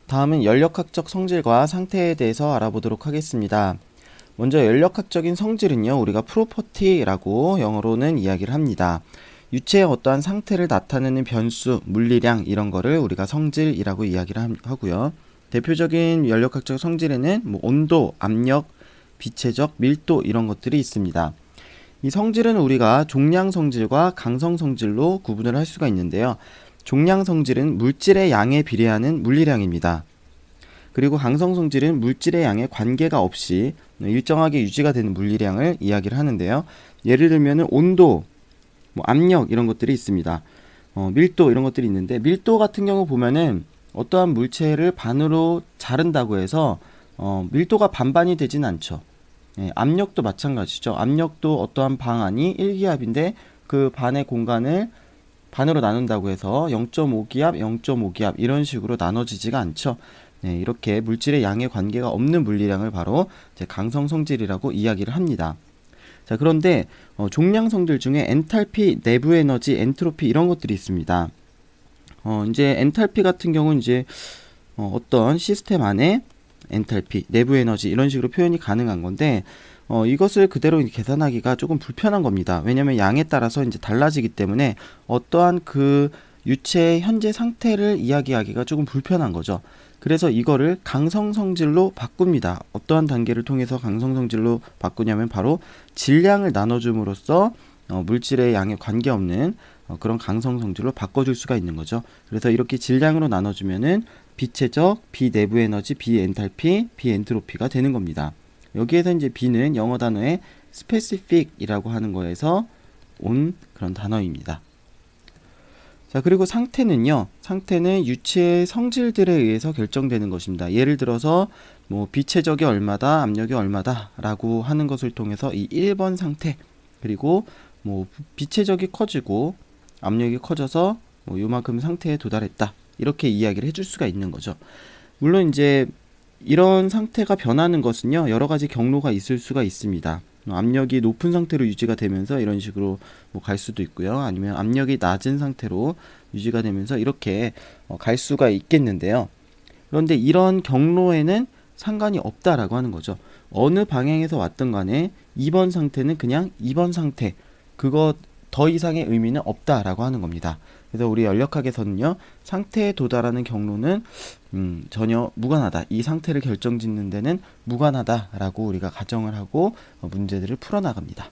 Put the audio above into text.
다음은 연력학적 성질과 상태에 대해서 알아보도록 하겠습니다. 먼저 연력학적인 성질은요, 우리가 프로퍼티라고 영어로는 이야기를 합니다. 유체의 어떠한 상태를 나타내는 변수, 물리량 이런 거를 우리가 성질이라고 이야기를 하고요. 대표적인 연력학적 성질에는 온도, 압력, 비체적, 밀도 이런 것들이 있습니다. 이 성질은 우리가 종량 성질과 강성 성질로 구분을 할 수가 있는데요. 종량 성질은 물질의 양에 비례하는 물리량입니다. 그리고 강성 성질은 물질의 양에 관계가 없이 일정하게 유지가 되는 물리량을 이야기를 하는데요. 예를 들면 온도, 압력 이런 것들이 있습니다. 밀도 이런 것들이 있는데, 밀도 같은 경우 보면은 어떠한 물체를 반으로 자른다고 해서 밀도가 반반이 되진 않죠. 압력도 마찬가지죠. 압력도 어떠한 방안이 1기압인데 그 반의 공간을 반으로 나눈다고 해서 0.5기압, 0.5기압 이런 식으로 나눠지지가 않죠. 이렇게 물질의 양에 관계가 없는 물리량을 바로 이제 강성 성질이라고 이야기를 합니다. 자, 그런데 종량 성질 중에 엔탈피, 내부 에너지, 엔트로피 이런 것들이 있습니다. 이제 엔탈피 같은 경우는 이제 어떤 시스템 안에 엔탈피, 내부 에너지 이런 식으로 표현이 가능한 건데, 이것을 그대로 계산하기가 조금 불편한 겁니다. 왜냐하면 양에 따라서 이제 달라지기 때문에 어떠한 그 유체의 현재 상태를 이야기하기가 조금 불편한 거죠. 그래서 이거를 강성 성질로 바꿉니다. 어떠한 단계를 통해서 강성 성질로 바꾸냐면 바로 질량을 나눠줌으로써 물질의 양에 관계없는 그런 강성 성질로 바꿔줄 수가 있는 거죠. 그래서 이렇게 질량으로 나눠주면은 비체적, 비내부 에너지, 비엔탈피, 비엔트로피가 되는 겁니다. 여기에서 이제 B는 영어 단어의 specific이라고 하는 거에서 온 그런 단어입니다. 자, 그리고 상태는요. 상태는 유체의 성질들에 의해서 결정되는 것입니다. 예를 들어서 비체적이 얼마다, 압력이 얼마다 라고 하는 것을 통해서 이 1번 상태, 그리고 비체적이 커지고 압력이 커져서 요만큼 상태에 도달했다, 이렇게 이야기를 해줄 수가 있는 거죠. 물론 이제 이런 상태가 변하는 것은요, 여러 가지 경로가 있을 수가 있습니다. 압력이 높은 상태로 유지가 되면서 이런 식으로 갈 수도 있고요. 아니면 압력이 낮은 상태로 유지가 되면서 이렇게 갈 수가 있겠는데요. 그런데 이런 경로에는 상관이 없다라고 하는 거죠. 어느 방향에서 왔든 간에 2번 상태는 그냥 2번 상태, 그거 더 이상의 의미는 없다라고 하는 겁니다. 그래서 우리 연력학에서는요, 상태에 도달하는 경로는 전혀 무관하다, 이 상태를 결정짓는 데는 무관하다라고 우리가 가정을 하고 문제들을 풀어나갑니다.